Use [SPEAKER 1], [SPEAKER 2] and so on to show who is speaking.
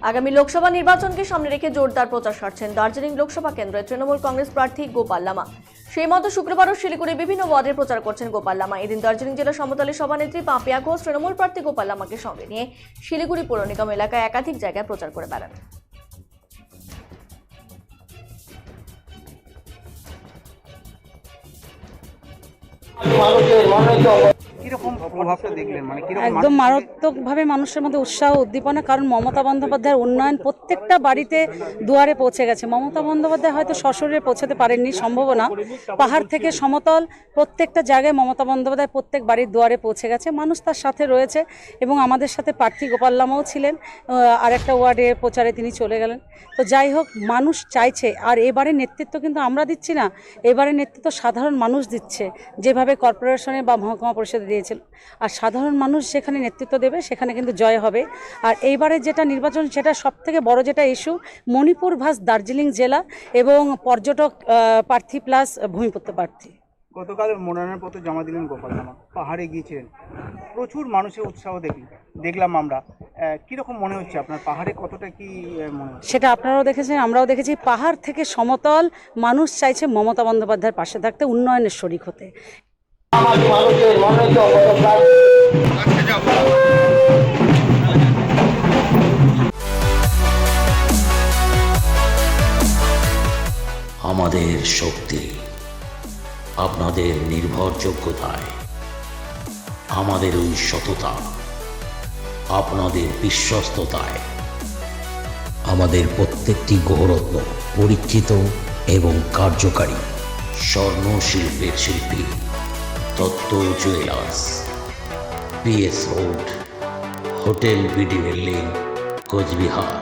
[SPEAKER 1] আগামী লোকসভা নির্বাচনকে সামনে রেখে জোরদার প্রচার সারছেন দার্জিলিং লোকসভা কেন্দ্রে তৃণমূল কংগ্রেস প্রার্থী গোপাল লামা। সেই মতো শুক্রবারও শিলিগুড়ি বিভিন্ন ওয়ার্ডে প্রচার করছেন গোপাল লামা। এদিন দার্জিলিং জেলা সমতলে সভানেত্রী পাপিয়া ঘোষ তৃণমূল প্রার্থী গোপাল লামাকে সঙ্গে নিয়ে শিলিগুড়ি পৌর নিগম এলাকায় একাধিক জায়গায় প্রচার করে বেড়ান।
[SPEAKER 2] একদম মারাত্মকভাবে মানুষের মধ্যে উৎসাহ উদ্দীপনা, কারণ মমতা বন্দ্যোপাধ্যায়ের উন্নয়ন প্রত্যেকটা বাড়িতে দুয়ারে পৌঁছে গেছে। মমতা বন্দ্যোপাধ্যায় হয়তো সশরীরে পৌঁছাতে পারেননি, সম্ভব না, পাহাড় থেকে সমতল প্রত্যেকটা জায়গায় মমতা বন্দ্যোপাধ্যায় প্রত্যেক বাড়ির দুয়ারে পৌঁছে গেছে। মানুষ তার সাথে রয়েছে এবং আমাদের সাথে প্রার্থী গোপাল লামাও ছিলেন, আরেকটা ওয়ার্ডে প্রচারে তিনি চলে গেলেন। তো যাই হোক, মানুষ চাইছে, আর এবারে নেতৃত্ব কিন্তু আমরা দিচ্ছি না, এবারে নেতৃত্ব সাধারণ মানুষ দিচ্ছে, যেভাবে কর্পোরেশনে বা মহকুমা পরিষদে দিয়েছিল। আর সাধারণ মানুষ যেখানে নেতৃত্ব দেবে সেখানে কিন্তু জয় হবে। আর এইবারে যেটা নির্বাচন, সেটা সবথেকে বড় যেটা ইস্যু, মণিপুর ভাস দার্জিলিং জেলা এবং পর্যটক প্রার্থী প্লাস ভূমিপুত্র প্রার্থী।
[SPEAKER 3] গতকাল মনোনয়নপত্র জমা দিলেন গোপাল লামা, পাহাড়ে গিয়েছিলেন, প্রচুর মানুষের উৎসাহ দেখলাম আমরা। কীরকম মনে হচ্ছে আপনার, পাহাড়ে কতটা কি মনে হচ্ছে?
[SPEAKER 2] সেটা আপনারাও দেখেছেন, আমরাও দেখেছি। পাহাড় থেকে সমতল মানুষ চাইছে মমতা বন্দ্যোপাধ্যায়ের পাশে থাকতে, উন্নয়নের শরিক হতে।
[SPEAKER 4] আমাদের শক্তি আপনাদের নির্ভরযোগ্যতায়, আমাদের ওই সততা আপনাদের বিশ্বস্ততায়, আমাদের প্রত্যেকটি গ্রহরত্ন পরীক্ষিত এবং কার্যকারী। স্বর্ণ শিল্পের শিল্পী Dutta jewellers, PS road, hotel BD building, Cooch Behar.